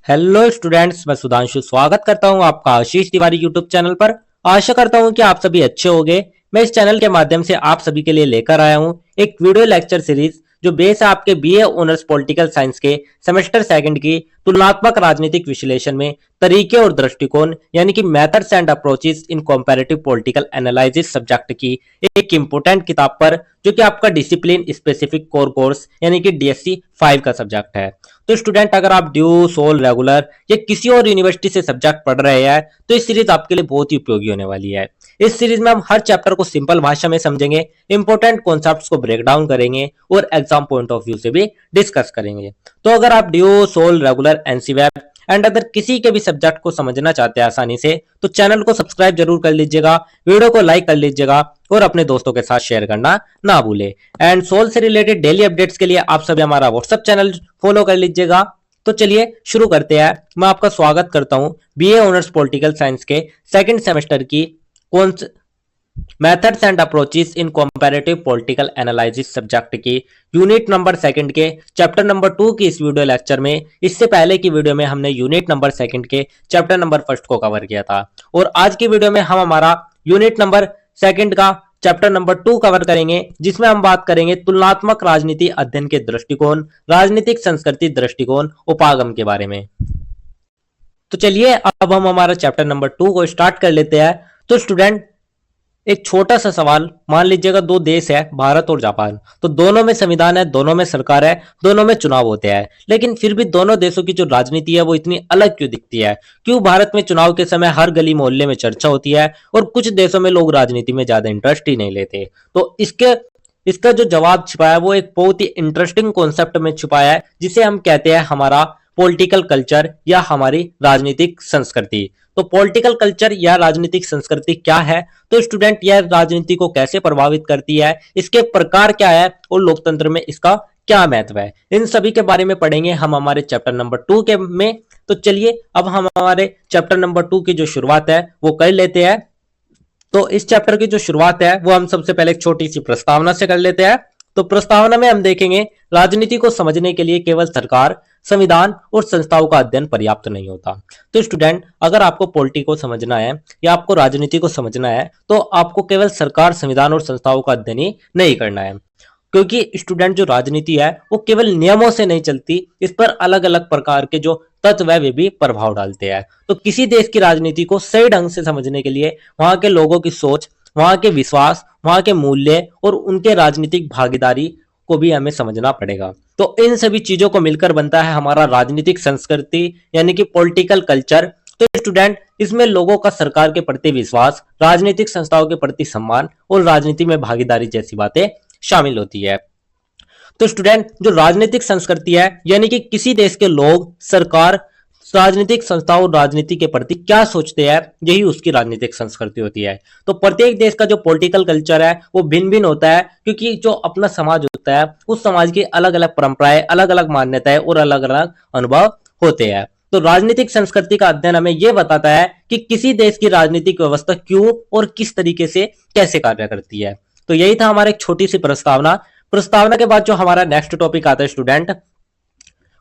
Hello students, मैं सुधांशु स्वागत करता हूं आपका आशीष तिवारी यूट्यूब चैनल पर। आशा करता हूं कि आप सभी अच्छे होंगे। मैं इस चैनल के माध्यम से आप सभी के लिए लेकर आया हूं एक वीडियो लेक्चर सीरीज जो बेस है आपके बीए ऑनर्स पॉलिटिकल साइंस के सेमेस्टर सेकंड की तुलनात्मक राजनीतिक विश्लेषण में तरीके और दृष्टिकोण यानी कि methods and approaches in comparative political analysis subject की एक इंपोर्टेंट किताब पर, जो कि आपका डिसिप्लिन स्पेसिफिक कोर कोर्स यानी कि डीएससी 5 का सब्जेक्ट है। तो स्टूडेंट, अगर आप ड्यू, सोल, रेगुलर या किसी और यूनिवर्सिटी से सब्जेक्ट पढ़ रहे हैं तो इस सीरीज आपके लिए बहुत ही उपयोगी होने वाली है। इस सीरीज में हम हर चैप्टर को सिंपल भाषा में समझेंगे, इंपॉर्टेंट कॉन्सेप्ट्स को ब्रेक डाउन करेंगे और एग्जाम पॉइंट ऑफ व्यू से भी डिस्कस करेंगे। तो अगर आप DU, SOL, regular, NCWEB and other किसी के भी सब्जेक्ट को समझना चाहते हैं आसानी से, तो चैनल को सब्सक्राइब जरूर कर लीजिएगा, वीडियो को लाइक कर लीजिएगा और अपने दोस्तों के साथ शेयर करना ना भूले। एंड सोल से रिलेटेड डेली अपडेट्स के लिए आप सभी हमारा व्हाट्सएप चैनल फॉलो कर लीजिएगा। तो चलिए शुरू करते हैं। मैं आपका स्वागत करता हूं बीए ऑनर्स पॉलिटिकल साइंस के सेकंड सेमेस्टर की methods and approaches in comparative political analysis subject की यूनिट नंबर सेकंड के चैप्टर नंबर 2 की इस वीडियो लेक्चर में। इससे पहले की वीडियो में हमने यूनिट नंबर सेकंड के चैप्टर नंबर फर्स्ट को कवर किया था और आज की वीडियो में हम हमारा यूनिट नंबर सेकंड का चैप्टर नंबर 2 कवर करेंगे, जिसमें हम बात करेंगे तुलनात्मक राजनीति अध्ययन के दृष्टिकोण, राजनीतिक संस्कृति दृष्टिकोण, उपागम के बारे में। तो चलिए अब हम हमारा चैप्टर नंबर 2 को स्टार्ट कर लेते हैं। तो स्टूडेंट, एक छोटा सा सवाल, मान लीजिएगा दो देश है, भारत और जापान। तो दोनों में संविधान है, दोनों में सरकार है, दोनों में चुनाव होते हैं, लेकिन फिर भी दोनों देशों की जो राजनीति है वो इतनी अलग क्यों दिखती है? क्यों भारत में चुनाव के समय हर गली मोहल्ले में चर्चा होती है और कुछ देशों में लोग राजनीति में ज्यादा इंटरेस्ट ही नहीं लेते? तो इसका जो जवाब छिपा है वो एक बहुत ही इंटरेस्टिंग कॉन्सेप्ट में छिपाया है, जिसे हम कहते हैं हमारा पॉलिटिकल कल्चर या हमारी राजनीतिक संस्कृति। तो पॉलिटिकल कल्चर या राजनीतिक संस्कृति क्या है? तो स्टूडेंट, यह राजनीति को कैसे प्रभावित करती है, इसके प्रकार क्या है और लोकतंत्र में इसका क्या महत्व है, इन सभी के बारे में पढ़ेंगे हम हमारे चैप्टर नंबर 2 के में। तो चलिए अब हम हमारे चैप्टर नंबर 2 की जो शुरुआत है वो कर लेते हैं। तो इस चैप्टर की जो शुरुआत है वो हम सबसे पहले एक छोटी सी प्रस्तावना से कर लेते हैं। तो प्रस्तावना में हम देखेंगे, राजनीति को समझने के लिए केवल सरकार, संविधान और संस्थाओं का अध्ययन पर्याप्त नहीं होता। तो स्टूडेंट, अगर आपको पॉलिटी को समझना है या आपको राजनीति को समझना है तो आपको केवल सरकार, संविधान और संस्थाओं का अध्ययन ही नहीं करना है, क्योंकि स्टूडेंट जो राजनीति है वो केवल नियमों से नहीं चलती, इस पर अलग अलग प्रकार के जो तत्व है वे भी प्रभाव डालते हैं। तो किसी देश की राजनीति को सही ढंग से समझने के लिए वहां के लोगों की सोच, वहां के विश्वास, वहां के मूल्य और उनके राजनीतिक भागीदारी को भी हमें समझना पड़ेगा। तो इन सभी चीजों को मिलकर बनता है हमारा राजनीतिक संस्कृति यानी कि पॉलिटिकल कल्चर। तो स्टूडेंट, इसमें लोगों का सरकार के प्रति विश्वास, राजनीतिक संस्थाओं के प्रति सम्मान और राजनीति में भागीदारी जैसी बातें शामिल होती है। तो स्टूडेंट, जो राजनीतिक संस्कृति है यानी कि किसी देश के लोग, सरकार, राजनीतिक संस्थाओं और राजनीति के प्रति क्या सोचते हैं, यही उसकी राजनीतिक संस्कृति होती है। तो प्रत्येक देश का जो पॉलिटिकल कल्चर है वो भिन्न भिन्न होता है, क्योंकि जो अपना समाज होता है उस समाज की अलग अलग परंपराएं, अलग अलग मान्यताएं और अलग अलग अनुभव होते हैं। तो राजनीतिक संस्कृति का अध्ययन हमें यह बताता है कि किसी देश की राजनीतिक व्यवस्था क्यों और किस तरीके से कैसे कार्य करती है। तो यही था हमारा एक छोटी सी प्रस्तावना। प्रस्तावना के बाद जो हमारा नेक्स्ट टॉपिक आता है स्टूडेंट,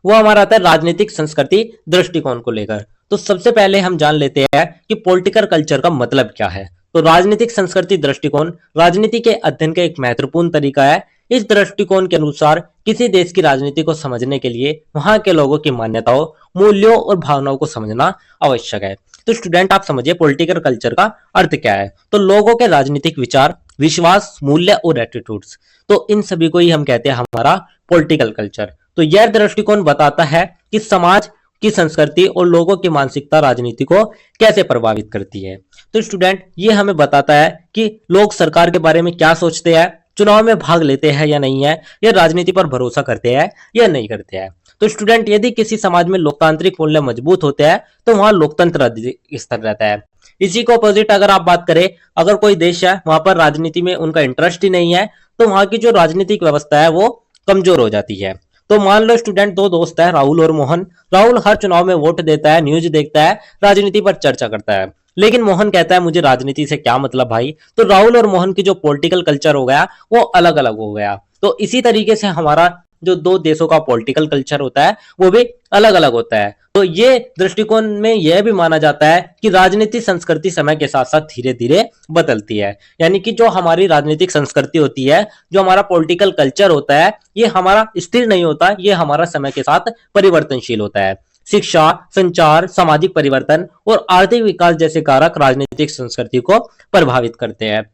वो हमारा आता है राजनीतिक संस्कृति दृष्टिकोण को लेकर। तो सबसे पहले हम जान लेते हैं कि पॉलिटिकल कल्चर का मतलब क्या है। तो राजनीतिक संस्कृति दृष्टिकोण राजनीति के अध्ययन का एक महत्वपूर्ण तरीका है। इस दृष्टिकोण के अनुसार किसी देश की राजनीति को समझने के लिए वहां के लोगों की मान्यताओं, मूल्यों और भावनाओं को समझना आवश्यक है। तो स्टूडेंट, आप समझिए पॉलिटिकल कल्चर का अर्थ क्या है। तो लोगों के राजनीतिक विचार, विश्वास, मूल्य और एटीट्यूड्स, तो इन सभी को ही हम कहते हैं हमारा पॉलिटिकल कल्चर। तो यह दृष्टिकोण बताता है कि समाज की संस्कृति और लोगों की मानसिकता राजनीति को कैसे प्रभावित करती है। तो स्टूडेंट, ये हमें बताता है कि लोग सरकार के बारे में क्या सोचते हैं, चुनाव में भाग लेते हैं या नहीं है, या राजनीति पर भरोसा करते हैं या नहीं करते हैं। तो स्टूडेंट, यदि किसी समाज में लोकतांत्रिक मूल्य मजबूत होते हैं तो वहां लोकतंत्र स्थिर रहता है। इसी को अपोजिट अगर आप बात करें, अगर कोई देश है वहां पर राजनीति में उनका इंटरेस्ट ही नहीं है, तो वहां की जो राजनीतिक व्यवस्था है वो कमजोर हो जाती है। तो मान लो स्टूडेंट, दो दोस्त है, राहुल और मोहन। राहुल हर चुनाव में वोट देता है, न्यूज देखता है, राजनीति पर चर्चा करता है, लेकिन मोहन कहता है मुझे राजनीति से क्या मतलब भाई। तो राहुल और मोहन की जो पॉलिटिकल कल्चर हो गया वो अलग अलग हो गया। तो इसी तरीके से हमारा जो दो देशों का पॉलिटिकल कल्चर होता है वो भी अलग अलग होता है। तो ये दृष्टिकोण में यह भी माना जाता है कि राजनीतिक संस्कृति समय के साथ साथ धीरे धीरे बदलती है, यानी कि जो हमारी राजनीतिक संस्कृति होती है, जो हमारा पॉलिटिकल कल्चर होता है, ये हमारा स्थिर नहीं होता, ये हमारा समय के साथ परिवर्तनशील होता है। शिक्षा, संचार, सामाजिक परिवर्तन और आर्थिक विकास जैसे कारक राजनीतिक संस्कृति को प्रभावित करते हैं।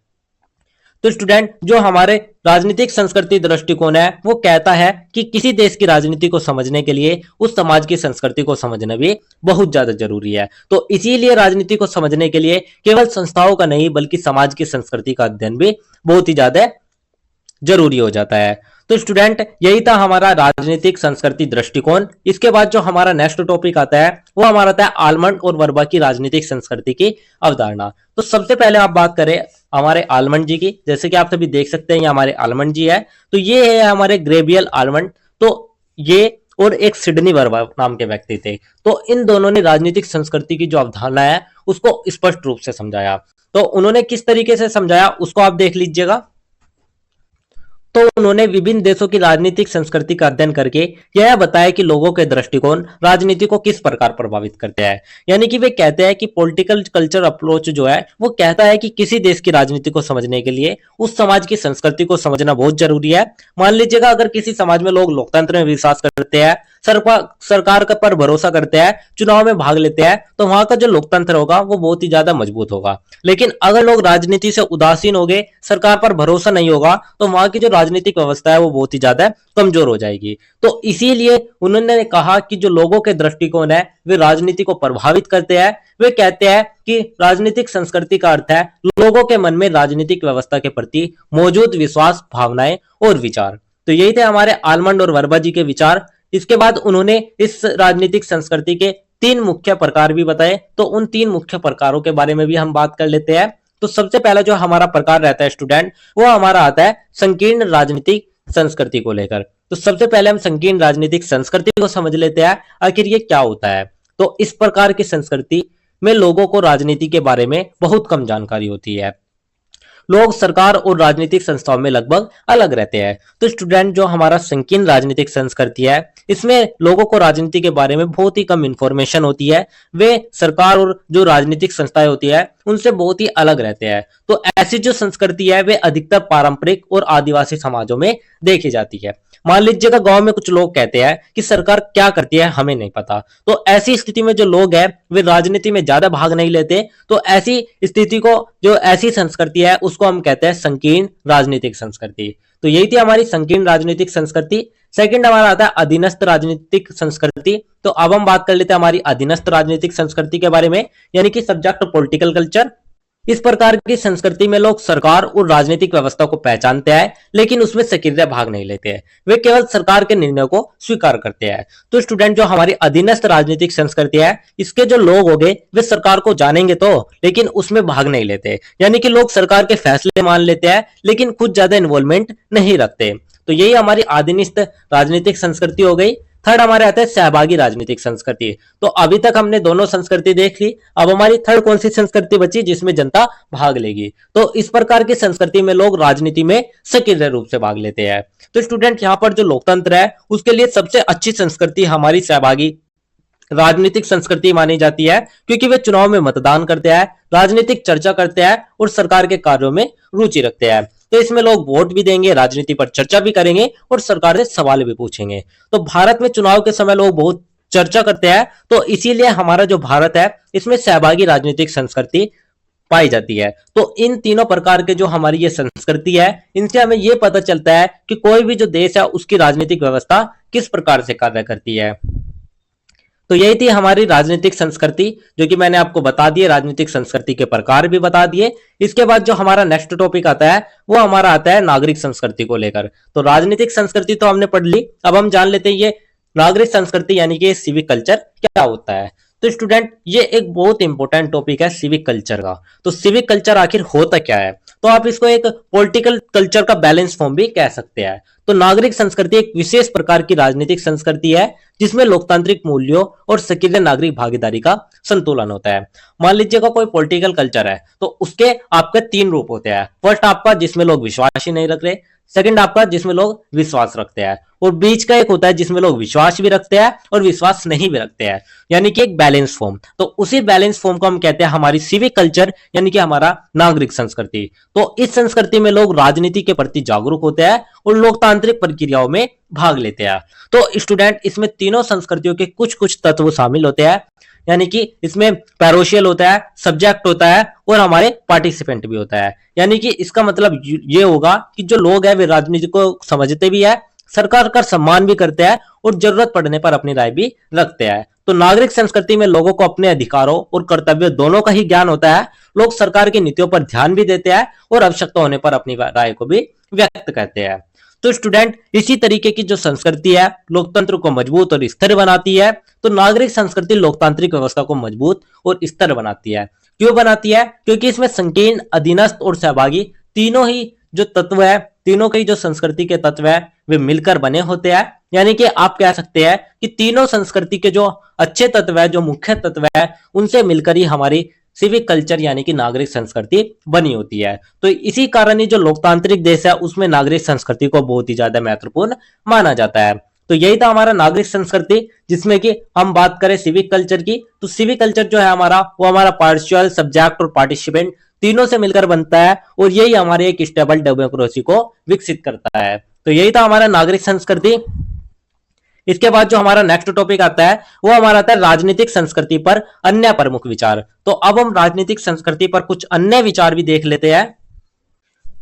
तो स्टूडेंट, जो हमारे राजनीतिक संस्कृति दृष्टिकोण है वो कहता है कि किसी देश की राजनीति को समझने के लिए उस समाज की संस्कृति को समझना भी बहुत ज्यादा जरूरी है। तो इसीलिए राजनीति को समझने के लिए केवल संस्थाओं का नहीं बल्कि समाज की संस्कृति का अध्ययन भी बहुत ही ज्यादा जरूरी हो जाता है। तो स्टूडेंट, यही था हमारा राजनीतिक संस्कृति दृष्टिकोण। इसके बाद जो हमारा नेक्स्ट टॉपिक आता है वो हमारा आता है आलमंड और वर्बा की राजनीतिक संस्कृति की अवधारणा। तो सबसे पहले आप बात करें हमारे आलमंड जी की, जैसे कि आप सभी देख सकते हैं ये हमारे आलमंड जी है। तो ये है हमारे ग्रेबियल आलमंड। तो ये और एक सिडनी वर्बा नाम के व्यक्ति थे। तो इन दोनों ने राजनीतिक संस्कृति की जो अवधारणा है उसको स्पष्ट रूप से समझाया। तो उन्होंने किस तरीके से समझाया उसको आप देख लीजिएगा। तो उन्होंने विभिन्न देशों की राजनीतिक संस्कृति का अध्ययन करके यह बताया कि लोगों के दृष्टिकोण राजनीति को किस प्रकार प्रभावित करते हैं। यानी कि वे कहते हैं कि पॉलिटिकल कल्चर अप्रोच जो है वो कहता है कि किसी देश की राजनीति को समझने के लिए उस समाज की संस्कृति को समझना बहुत जरूरी है। मान लीजिएगा अगर किसी समाज में लोग लोकतंत्र में विश्वास करते हैं, सरकार पर भरोसा करते हैं, चुनाव में भाग लेते हैं, तो वहां का जो लोकतंत्र होगा वो बहुत ही ज्यादा मजबूत होगा। लेकिन अगर लोग राजनीति से उदासीन हो गए, सरकार पर भरोसा नहीं होगा, तो वहां की जो राजनीतिक व्यवस्था है वो बहुत ही ज्यादा कमजोर हो जाएगी। तो इसीलिए उन्होंने कहा कि जो लोगों के दृष्टिकोण है वे राजनीति को प्रभावित करते हैं। वे कहते हैं कि राजनीतिक संस्कृति का अर्थ है लोगों के मन में राजनीतिक व्यवस्था के प्रति मौजूद विश्वास, भावनाएं और विचार। तो यही थे हमारे आलमंड और वर्बा जी के विचार। इसके बाद उन्होंने इस राजनीतिक संस्कृति के तीन मुख्य प्रकार भी बताए। तो उन तीन मुख्य प्रकारों के बारे में भी हम बात कर लेते हैं। तो सबसे पहला जो हमारा प्रकार रहता है स्टूडेंट, वो हमारा आता है संकीर्ण राजनीतिक संस्कृति को लेकर। तो सबसे पहले हम संकीर्ण राजनीतिक संस्कृति को समझ लेते हैं, आखिर ये क्या होता है। तो इस प्रकार की संस्कृति में लोगों को राजनीति के बारे में बहुत कम जानकारी होती है। लोग सरकार और राजनीतिक संस्थाओं में लगभग अलग रहते हैं। तो स्टूडेंट, जो हमारा संकीर्ण राजनीतिक संस्कृति है इसमें लोगों को राजनीति के बारे में बहुत ही कम इंफॉर्मेशन होती है। वे सरकार और जो राजनीतिक संस्थाएं होती है उनसे बहुत ही अलग रहते हैं। तो ऐसी जो संस्कृति है वे अधिकतर पारंपरिक और आदिवासी समाजों में देखी जाती है। मान लीजिएगा गांव में कुछ लोग कहते हैं कि सरकार क्या करती है हमें नहीं पता। तो ऐसी स्थिति में जो लोग हैं वे राजनीति में ज्यादा भाग नहीं लेते। तो ऐसी स्थिति को, जो ऐसी संस्कृति है उसको हम कहते हैं संकीर्ण राजनीतिक संस्कृति। तो यही थी हमारी संकीर्ण राजनीतिक संस्कृति। सेकंड हमारा आता है अधीनस्थ राजनीतिक संस्कृति। तो अब हम बात कर लेते हैं हमारी अधीनस्थ राजनीतिक संस्कृति के बारे में, यानी कि सब्जेक्ट पॉलिटिकल कल्चर। इस प्रकार की संस्कृति में लोग सरकार और राजनीतिक व्यवस्था को पहचानते हैं लेकिन उसमें सक्रिय भाग नहीं लेते हैं। वे केवल सरकार के निर्णय को स्वीकार करते हैं। तो स्टूडेंट, जो हमारी अधीनस्थ राजनीतिक संस्कृति है इसके जो लोग होंगे वे सरकार को जानेंगे तो, लेकिन उसमें भाग नहीं लेते। यानी कि लोग सरकार के फैसले मान लेते हैं लेकिन खुद ज्यादा इन्वॉल्वमेंट नहीं रखते। तो यही हमारी अधीनस्थ राजनीतिक संस्कृति हो गई। थर्ड हमारे आता है सहभागी राजनीतिक संस्कृति। तो अभी तक हमने दोनों संस्कृति देख ली, अब हमारी थर्ड कौन सी संस्कृति बची जिसमें जनता भाग लेगी। तो इस प्रकार की संस्कृति में लोग राजनीति में सक्रिय रूप से भाग लेते हैं। तो स्टूडेंट, यहाँ पर जो लोकतंत्र है उसके लिए सबसे अच्छी संस्कृति हमारी सहभागी राजनीतिक संस्कृति मानी जाती है, क्योंकि वे चुनाव में मतदान करते हैं, राजनीतिक चर्चा करते हैं और सरकार के कार्यों में रुचि रखते हैं। तो इसमें लोग वोट भी देंगे, राजनीति पर चर्चा भी करेंगे और सरकार से सवाल भी पूछेंगे। तो भारत में चुनाव के समय लोग बहुत चर्चा करते हैं, तो इसीलिए हमारा जो भारत है इसमें सहभागी राजनीतिक संस्कृति पाई जाती है। तो इन तीनों प्रकार के जो हमारी ये संस्कृति है इनसे हमें ये पता चलता है कि कोई भी जो देश है उसकी राजनीतिक व्यवस्था किस प्रकार से कार्य करती है। तो यही थी हमारी राजनीतिक संस्कृति, जो कि मैंने आपको बता दिए, राजनीतिक संस्कृति के प्रकार भी बता दिए। इसके बाद जो हमारा नेक्स्ट टॉपिक आता है वो हमारा आता है नागरिक संस्कृति को लेकर। तो राजनीतिक संस्कृति तो हमने पढ़ ली, अब हम जान लेते हैं ये नागरिक संस्कृति यानी कि सिविक कल्चर क्या होता है। तो स्टूडेंट, ये एक बहुत इंपॉर्टेंट टॉपिक है सिविक कल्चर का। तो सिविक कल्चर आखिर होता क्या है, तो आप इसको एक पॉलिटिकल कल्चर का बैलेंस फॉर्म भी कह सकते हैं। तो नागरिक संस्कृति एक विशेष प्रकार की राजनीतिक संस्कृति है जिसमें लोकतांत्रिक मूल्यों और सक्रिय नागरिक भागीदारी का संतुलन होता है। मान लीजिएगा कोई पॉलिटिकल कल्चर है तो उसके आपके तीन रूप होते हैं। फर्स्ट आपका जिसमें लोग विश्वास ही नहीं रख रहे, सेकंड आपका जिसमें लोग विश्वास रखते हैं, और बीच का एक होता है जिसमें लोग विश्वास भी रखते हैं और विश्वास नहीं भी रखते हैं, यानी कि एक बैलेंस फॉर्म। तो उसी बैलेंस फॉर्म को हम कहते हैं हमारी सिविक कल्चर, यानी कि हमारा नागरिक संस्कृति। तो इस संस्कृति में लोग राजनीति के प्रति जागरूक होते हैं और लोकतांत्रिक प्रक्रियाओं में भाग लेते हैं। तो स्टूडेंट, इसमें तीनों संस्कृतियों के कुछ कुछ तत्व शामिल होते हैं, यानी कि इसमें पैरोशियल होता है, सब्जेक्ट होता है और हमारे पार्टिसिपेंट भी होता है। यानी कि इसका मतलब ये होगा कि जो लोग हैं वे राजनीति को समझते भी है, सरकार का सम्मान भी करते हैं और जरूरत पड़ने पर अपनी राय भी रखते हैं। तो नागरिक संस्कृति में लोगों को अपने अधिकारों और कर्तव्यों दोनों का ही ज्ञान होता है। लोग सरकार की नीतियों पर ध्यान भी देते हैं और आवश्यकता होने पर अपनी राय को भी व्यक्त करते हैं। तो स्टूडेंट, इसी तरीके की जो संस्कृति है लोकतंत्र को मजबूत और स्थिर बनाती है। तो नागरिक संस्कृति लोकतांत्रिक व्यवस्था को मजबूत और स्थिर बनाती है। क्यों बनाती है? क्योंकि इसमें संकीर्ण, अधीनस्थ और सहभागी तीनों ही जो तत्व है, तीनों के जो संस्कृति के तत्व है वे मिलकर बने होते हैं। यानी कि आप कह सकते हैं कि तीनों संस्कृति के जो अच्छे तत्व है, जो मुख्य तत्व है, उनसे मिलकर ही हमारी सिविक कल्चर यानी कि नागरिक संस्कृति बनी होती है। तो इसी कारण ही जो लोकतांत्रिक देश है उसमें नागरिक संस्कृति को बहुत ही ज्यादा महत्वपूर्ण माना जाता है। तो यही था हमारा नागरिक संस्कृति, जिसमें कि हम बात करें सिविक कल्चर की। तो सिविक कल्चर जो है हमारा, वो हमारा पार्शियल, सब्जेक्ट और पार्टिसिपेंट तीनों से मिलकर बनता है और यही हमारे एक स्टेबल डेमोक्रेसी को विकसित करता है। तो यही था हमारा नागरिक संस्कृति। इसके बाद जो हमारा नेक्स्ट टॉपिक आता है वो हमारा आता है राजनीतिक संस्कृति पर अन्य प्रमुख विचार। तो अब हम राजनीतिक संस्कृति पर कुछ अन्य विचार भी देख लेते हैं।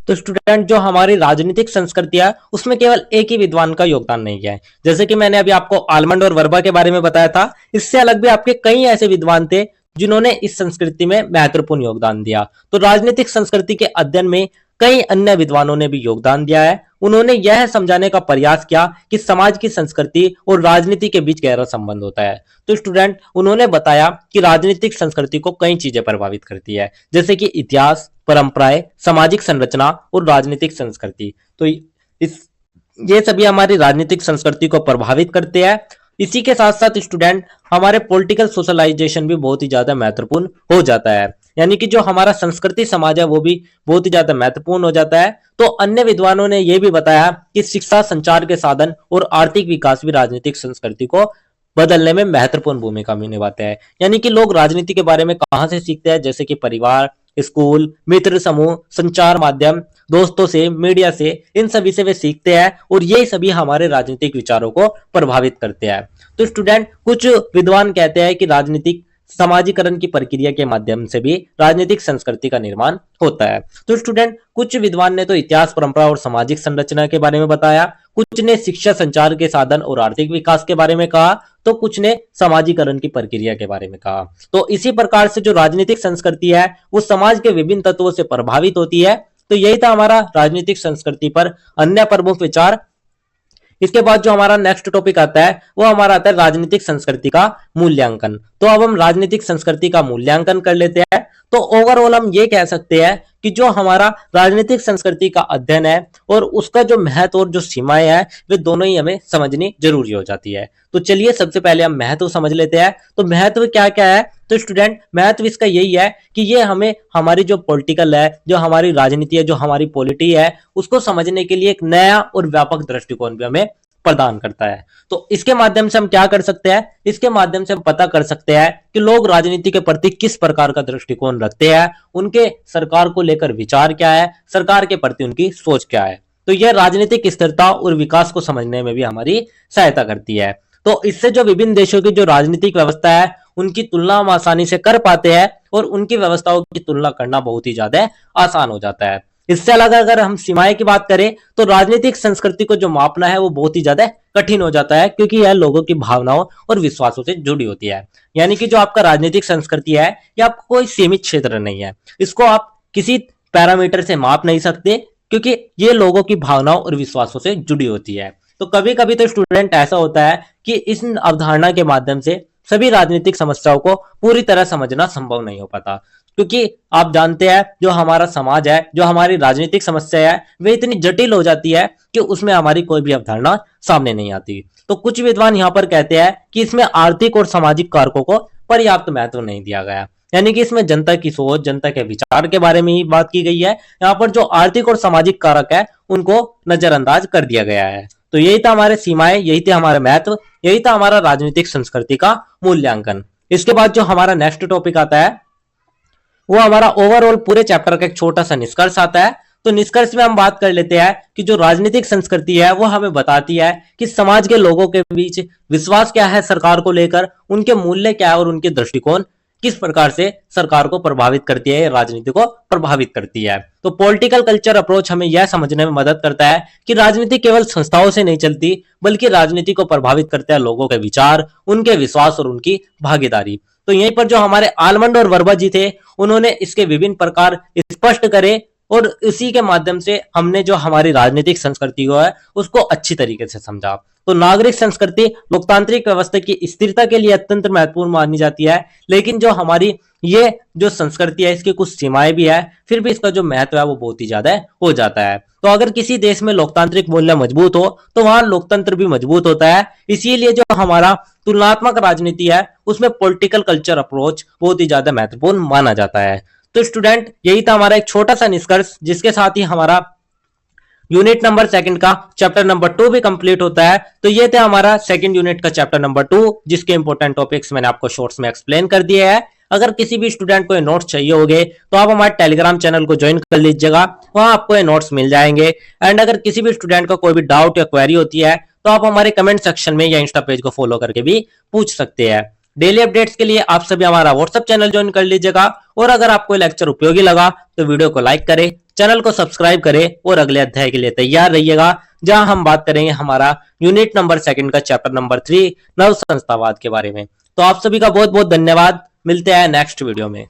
तो स्टूडेंट, जो हमारी राजनीतिक संस्कृति है उसमें केवल एक ही विद्वान का योगदान नहीं है। जैसे कि मैंने अभी आपको आलमंड और वर्बा के बारे में बताया था, इससे अलग भी आपके कई ऐसे विद्वान थे जिन्होंने इस संस्कृति में महत्वपूर्ण योगदान दिया। तो राजनीतिक संस्कृति के अध्ययन में कई अन्य विद्वानों ने भी योगदान दिया है। उन्होंने यह समझाने का प्रयास किया कि समाज की संस्कृति और राजनीति के बीच गहरा संबंध होता है। तो स्टूडेंट, उन्होंने बताया कि राजनीतिक संस्कृति को कई चीजें प्रभावित करती है, जैसे कि इतिहास, परंपराएं, सामाजिक संरचना और राजनीतिक संस्कृति। तो ये सभी हमारी राजनीतिक संस्कृति को प्रभावित करते हैं। इसी के साथ साथ स्टूडेंट, हमारे पॉलिटिकल सोशलाइजेशन भी बहुत ही ज्यादा महत्वपूर्ण हो जाता है, यानी कि जो हमारा संस्कृति समाज है वो भी बहुत ही ज्यादा महत्वपूर्ण हो जाता है। तो अन्य विद्वानों ने यह भी बताया कि शिक्षा, संचार के साधन और आर्थिक विकास भी राजनीतिक संस्कृति को बदलने में महत्वपूर्ण भूमिका भी निभाते हैं। यानी कि लोग राजनीति के बारे में कहां से सीखते हैं? जैसे कि परिवार, स्कूल, मित्र समूह, संचार माध्यम, दोस्तों से, मीडिया से, इन सभी से वे सीखते हैं और ये सभी हमारे राजनीतिक विचारों को प्रभावित करते हैं। तो स्टूडेंट, कुछ विद्वान कहते हैं कि राजनीतिक समाजीकरण की प्रक्रिया के माध्यम से भी राजनीतिक संस्कृति का निर्माण होता है। तो स्टूडेंट, कुछ विद्वान ने तो इतिहास, परंपरा और सामाजिक संरचना के बारे में बताया, कुछ ने शिक्षा, संचार के साधन और आर्थिक विकास के बारे में कहा, तो कुछ ने समाजीकरण की प्रक्रिया के बारे में कहा। तो इसी प्रकार से जो राजनीतिक संस्कृति है वो समाज के विभिन्न तत्वों से प्रभावित होती है। तो यही था हमारा राजनीतिक संस्कृति पर अन्य प्रमुख विचार। इसके बाद जो हमारा नेक्स्ट टॉपिक आता है वो हमारा आता है राजनीतिक संस्कृति का मूल्यांकन। तो अब हम राजनीतिक संस्कृति का मूल्यांकन कर लेते हैं। तो ओवरऑल हम ये कह सकते हैं कि जो हमारा राजनीतिक संस्कृति का अध्ययन है और उसका जो महत्व और जो सीमाएं हैं वे दोनों ही हमें समझनी जरूरी हो जाती है। तो चलिए सबसे पहले हम महत्व समझ लेते हैं। तो महत्व क्या क्या है? तो स्टूडेंट, महत्व इसका यही है कि ये हमें हमारी जो पॉलिटिकल है, जो हमारी राजनीति है, जो हमारी पॉलिटी है, उसको समझने के लिए एक नया और व्यापक दृष्टिकोण भी हमें प्रदान करता है। तो इसके माध्यम से हम क्या कर सकते हैं? इसके माध्यम से हम पता कर सकते हैं कि लोग राजनीति के प्रति किस प्रकार का दृष्टिकोण रखते हैं, उनके सरकार को लेकर विचार क्या है, सरकार के प्रति उनकी सोच क्या है। तो यह राजनीतिक स्थिरता और विकास को समझने में भी हमारी सहायता करती है। तो इससे जो विभिन्न देशों की जो राजनीतिक व्यवस्था है उनकी तुलना हम आसानी से कर पाते हैं और उनकी व्यवस्थाओं की तुलना करना बहुत ही ज्यादा आसान हो जाता है। इससे अलग अगर हम सीमाएं की बात करें तो राजनीतिक संस्कृति को जो मापना है वो बहुत ही ज्यादा कठिन हो जाता है, क्योंकि यह लोगों की भावनाओं और विश्वासों से जुड़ी होती है। यानी कि जो आपका राजनीतिक संस्कृति है ये आपको कोई सीमित क्षेत्र नहीं है, इसको आप किसी पैरामीटर से माप नहीं सकते, क्योंकि ये लोगों की भावनाओं और विश्वासों से जुड़ी होती है। तो कभी कभी तो स्टूडेंट ऐसा होता है कि इस अवधारणा के माध्यम से सभी राजनीतिक समस्याओं को पूरी तरह समझना संभव नहीं हो पाता, क्योंकि आप जानते हैं जो हमारा समाज है, जो हमारी राजनीतिक समस्या है वे इतनी जटिल हो जाती है कि उसमें हमारी कोई भी अवधारणा सामने नहीं आती। तो कुछ विद्वान यहाँ पर कहते हैं कि इसमें आर्थिक और सामाजिक कारकों को पर्याप्त महत्व नहीं दिया गया। यानी कि इसमें जनता की सोच, जनता के विचार के बारे में ही बात की गई है। यहाँ पर जो आर्थिक और सामाजिक कारक है उनको नजरअंदाज कर दिया गया है। तो यही था हमारे सीमाएं, यही थे हमारे महत्व, यही था हमारा राजनीतिक संस्कृति का मूल्यांकन। इसके बाद जो हमारा नेक्स्ट टॉपिक आता है वो हमारा ओवरऑल पूरे चैप्टर का एक छोटा सा निष्कर्ष आता है। तो निष्कर्ष में हम बात कर लेते हैं कि जो राजनीतिक संस्कृति है वो हमें बताती है कि समाज के लोगों के बीच विश्वास क्या है सरकार को लेकर, उनके मूल्य क्या है और उनके दृष्टिकोण किस प्रकार से सरकार को प्रभावित करती है, राजनीति को प्रभावित करती है। तो पॉलिटिकल कल्चर अप्रोच हमें यह समझने में मदद करता है कि राजनीति केवल संस्थाओं से नहीं चलती, बल्कि राजनीति को प्रभावित करता है लोगों के विचार, उनके विश्वास और उनकी भागीदारी। तो यहीं पर जो हमारे आलमंड और वर्मा जी थे उन्होंने इसके विभिन्न प्रकार स्पष्ट करे और इसी के माध्यम से हमने जो हमारी राजनीतिक संस्कृति को है उसको अच्छी तरीके से समझा। तो नागरिक संस्कृति लोकतांत्रिक व्यवस्था की स्थिरता के लिए अत्यंत महत्वपूर्ण मानी जाती है, लेकिन जो हमारी ये जो संस्कृति है इसकी कुछ सीमाएं भी है, फिर भी इसका जो महत्व है वो बहुत ही ज्यादा हो जाता है। तो अगर किसी देश में लोकतांत्रिक मूल्य मजबूत हो तो वहां लोकतंत्र भी मजबूत होता है। इसीलिए जो हमारा तुलनात्मक राजनीति है उसमें पॉलिटिकल कल्चर अप्रोच बहुत ही ज्यादा महत्वपूर्ण माना जाता है। तो स्टूडेंट यही था हमारा एक छोटा सा निष्कर्ष, जिसके साथ ही हमारा यूनिट नंबर सेकंड का चैप्टर नंबर 2 भी कंप्लीट होता है। तो ये था हमारा सेकंड यूनिट का चैप्टर नंबर 2, जिसके इंपॉर्टेंट टॉपिक्स मैंने आपको शॉर्ट्स में एक्सप्लेन कर दिए हैं। अगर किसी भी स्टूडेंट को ये नोट्स चाहिए होंगे तो आप हमारे टेलीग्राम चैनल को ज्वाइन कर लीजिएगा, वहां आपको ये नोट्स मिल जाएंगे। एंड अगर किसी भी स्टूडेंट का कोई भी डाउट या क्वेरी होती है तो आप हमारे कमेंट सेक्शन में या इंस्टा पेज को फॉलो करके भी पूछ सकते हैं। डेली अपडेट्स के लिए आप सभी हमारा व्हाट्सएप चैनल ज्वाइन कर लीजिएगा। और अगर आपको लेक्चर उपयोगी लगा तो वीडियो को लाइक करें, चैनल को सब्सक्राइब करें और अगले अध्याय के लिए तैयार रहिएगा, जहां हम बात करेंगे हमारा यूनिट नंबर सेकंड का चैप्टर नंबर 3 नव संस्थावाद के बारे में। तो आप सभी का बहुत बहुत धन्यवाद, मिलते हैं नेक्स्ट वीडियो में।